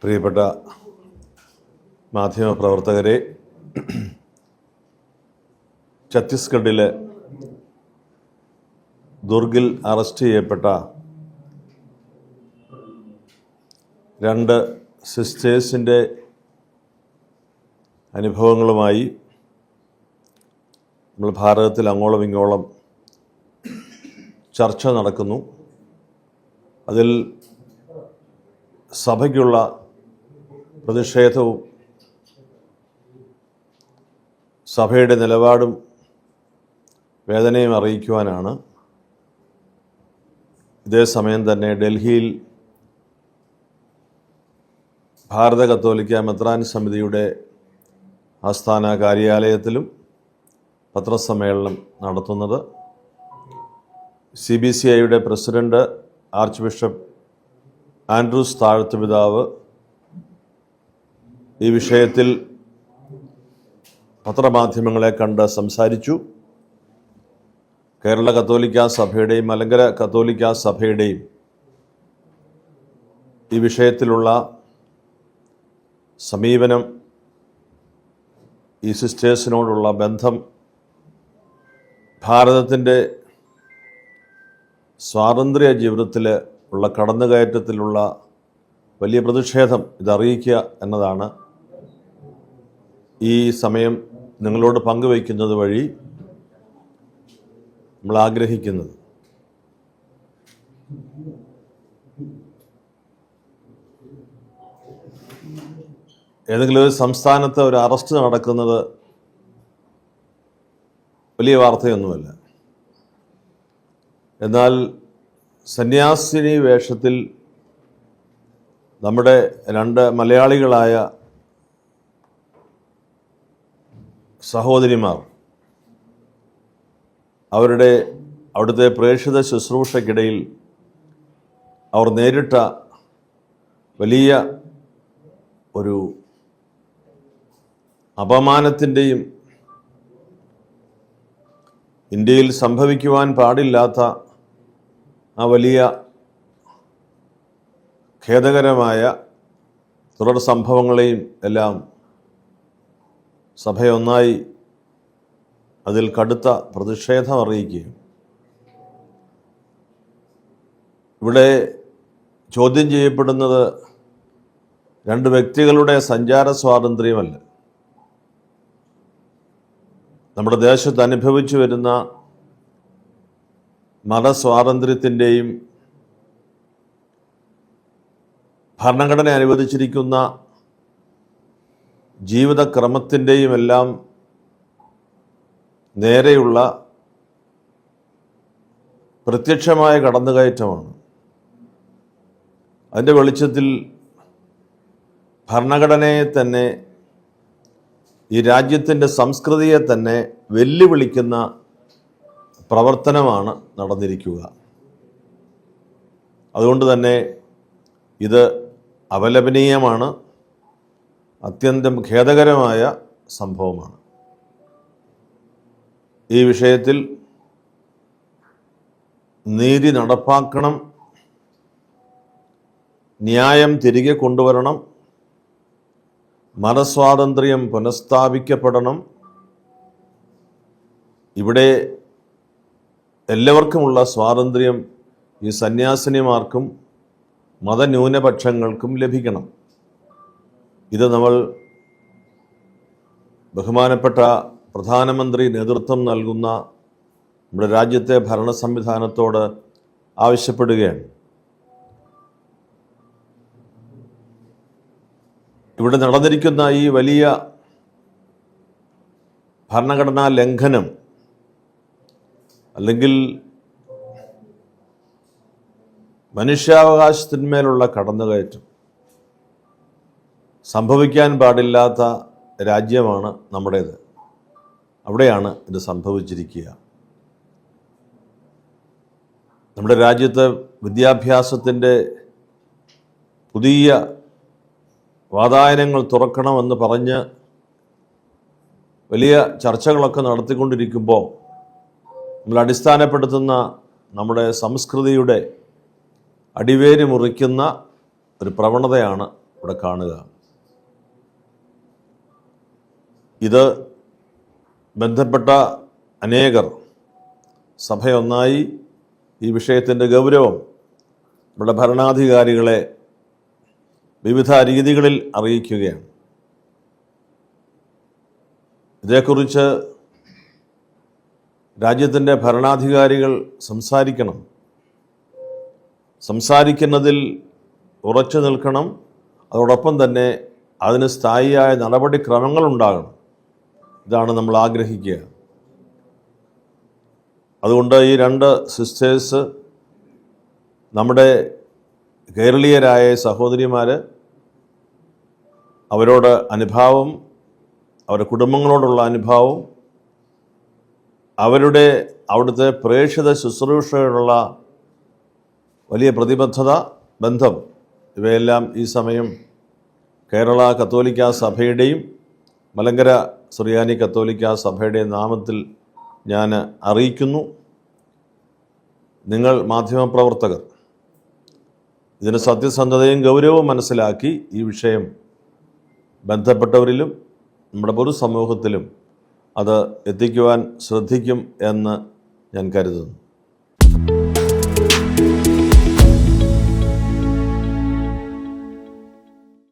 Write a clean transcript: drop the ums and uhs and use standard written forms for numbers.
പ്രിയപ്പെട്ട മാധ്യമപ്രവർത്തകരെ, ഛത്തീസ്ഗഡിലെ ദുർഗിൽ അറസ്റ്റ് ചെയ്യപ്പെട്ട രണ്ട് സിസ്റ്റേഴ്സിൻ്റെ അനുഭവങ്ങളുമായി നമ്മൾ ഭാരതത്തിൽ അങ്ങോളം ഇങ്ങോളം ചർച്ച നടക്കുന്നു. അതിൽ സഭയ്ക്കുള്ള പ്രതിഷേധവും സഭയുടെ നിലപാടും വേദനയും അറിയിക്കുവാനാണ്. ഇതേസമയം തന്നെ ഡൽഹിയിൽ ഭാരത കത്തോലിക്ക മെത്രാൻ സമിതിയുടെ ആസ്ഥാന കാര്യാലയത്തിലും പത്രസമ്മേളനം നടത്തുന്നത്. CBCIയുടെ പ്രസിഡന്റ് ആർച്ച് ബിഷപ്പ് ആൻഡ്രൂസ് താഴത്തുപിതാവ് ഈ വിഷയത്തിൽ പത്രമാധ്യമങ്ങളെ കണ്ട് സംസാരിച്ചു. കേരള കത്തോലിക്ക സഭയുടെയും മലങ്കര കത്തോലിക്ക സഭയുടെയും ഈ വിഷയത്തിലുള്ള സമീപനം, ഈ സിസ്റ്റേഴ്സിനോടുള്ള ബന്ധം, ഭാരതത്തിൻ്റെ സ്വാതന്ത്ര്യ ജീവിതത്തിൽ ഉള്ള കടന്നുകയറ്റത്തിലുള്ള വലിയ പ്രതിഷേധം ഇതറിയിക്കുക എന്നതാണ് ഈ സമയം നിങ്ങളോട് പങ്കുവയ്ക്കുന്നത് വഴി നമ്മൾ ആഗ്രഹിക്കുന്നത്. ഏതെങ്കിലും ഒരു സംസ്ഥാനത്ത് ഒരു അറസ്റ്റ് നടക്കുന്നത് വലിയ വാർത്തയൊന്നുമല്ല. എന്നാൽ സന്യാസിനി വേഷത്തിൽ നമ്മുടെ രണ്ട് മലയാളികളായ സഹോദരിമാർ അവിടുത്തെ പ്രേക്ഷിത ശുശ്രൂഷയ്ക്കിടയിൽ അവർ നേരിട്ട വലിയ ഒരു അപമാനത്തിൻ്റെയും ഇന്ത്യയിൽ സംഭവിക്കുവാൻ പാടില്ലാത്ത ആ വലിയ ഖേദകരമായ തുടർ സംഭവങ്ങളെയും എല്ലാം സഭയൊന്നായി അതിൽ കടുത്ത പ്രതിഷേധം അറിയിക്കുകയും ഇവിടെ ചോദ്യം ചെയ്യപ്പെടുന്നത് രണ്ട് വ്യക്തികളുടെ സഞ്ചാര സ്വാതന്ത്ര്യമല്ല, നമ്മുടെ ദേശത്ത് അനുഭവിച്ചു വരുന്ന മതസ്വാതന്ത്ര്യത്തിൻ്റെയും ഭരണഘടന അനുവദിച്ചിരിക്കുന്ന ജീവിതക്രമത്തിൻ്റെയും എല്ലാം നേരെയുള്ള പ്രത്യക്ഷമായ കടന്നുകയറ്റമാണ്. അതിൻ്റെ വെളിച്ചത്തിൽ ഭരണഘടനയെ തന്നെ, ഈ രാജ്യത്തിൻ്റെ സംസ്കൃതിയെ തന്നെ വെല്ലുവിളിക്കുന്ന പ്രവർത്തനമാണ് നടന്നിരിക്കുക. അതുകൊണ്ട് തന്നെ ഇത് അപലപനീയമാണ്, അത്യന്തം ഖേദകരമായ സംഭവമാണ്. ഈ വിഷയത്തിൽ നീതി നടപ്പാക്കണം, ന്യായം തിരികെ കൊണ്ടുവരണം, മതസ്വാതന്ത്ര്യം പുനഃസ്ഥാപിക്കപ്പെടണം. ഇവിടെ എല്ലാവർക്കുമുള്ള സ്വാതന്ത്ര്യം ഈ സന്യാസിനിമാർക്കും മതന്യൂനപക്ഷങ്ങൾക്കും ലഭിക്കണം. ഇത് നമ്മൾ ബഹുമാനപ്പെട്ട പ്രധാനമന്ത്രി നേതൃത്വം നൽകുന്ന നമ്മുടെ രാജ്യത്തെ ഭരണ സംവിധാനത്തോട് ആവശ്യപ്പെടുകയാണ്. ഇവിടെ നടന്നിരിക്കുന്ന ഈ വലിയ ഭരണഘടനാ ലംഘനം അല്ലെങ്കിൽ മനുഷ്യാവകാശത്തിന്മേലുള്ള കടന്നുകയറ്റം സംഭവിക്കാൻ പാടില്ലാത്ത രാജ്യമാണ് നമ്മുടേത്. അവിടെയാണ് ഇത് സംഭവിച്ചിരിക്കുക. നമ്മുടെ രാജ്യത്ത് വിദ്യാഭ്യാസത്തിൻ്റെ പുതിയ വാതായനങ്ങൾ തുറക്കണമെന്ന് പറഞ്ഞ് വലിയ ചർച്ചകളൊക്കെ നടത്തിക്കൊണ്ടിരിക്കുമ്പോൾ നമ്മൾ അടിസ്ഥാനപ്പെടുത്തുന്ന നമ്മുടെ സംസ്കൃതിയുടെ അടിവേര് മുറിക്കുന്ന ഒരു പ്രവണതയാണ് ഇവിടെ കാണുക. ഇത് ബന്ധപ്പെട്ട അനേകർ സഭയൊന്നായി ഈ വിഷയത്തിൻ്റെ ഗൗരവം നമ്മുടെ ഭരണാധികാരികളെ വിവിധ രീതികളിൽ അറിയിക്കുകയാണ്. ഇതേക്കുറിച്ച് രാജ്യത്തിൻ്റെ ഭരണാധികാരികൾ സംസാരിക്കുന്നതിൽ ഉറച്ചു നിൽക്കണം. അതോടൊപ്പം തന്നെ അതിന് സ്ഥായിയായ നടപടിക്രമങ്ങളുണ്ടാകണം. ഇതാണ് നമ്മൾ ആഗ്രഹിക്കുക. അതുകൊണ്ട് ഈ രണ്ട് സിസ്റ്റേഴ്സ്, നമ്മുടെ കേരളീയരായ സഹോദരിമാർ, അവരോട് അനുഭാവം, അവരുടെ കുടുംബങ്ങളോടുള്ള അനുഭാവം, അവിടുത്തെ പ്രേക്ഷിത ശുശ്രൂഷയോടുള്ള വലിയ പ്രതിബദ്ധത, ബന്ധം, ഇവയെല്ലാം ഈ സമയം കേരള കത്തോലിക്കാ സഭയുടെയും മലങ്കര സുറിയാനി കത്തോലിക്കാ സഭയുടെയും നാമത്തിൽ ഞാൻ അറിയിക്കുന്നു. നിങ്ങൾ മാധ്യമപ്രവർത്തകർ ഇതിന് സത്യസന്ധതയും ഗൗരവവും മനസ്സിലാക്കി ഈ വിഷയം ബന്ധപ്പെട്ടവരിലും നമ്മുടെ പൊതുസമൂഹത്തിലും അത് എത്തിക്കുവാൻ ശ്രദ്ധിക്കും എന്ന് ഞാൻ കരുതുന്നു.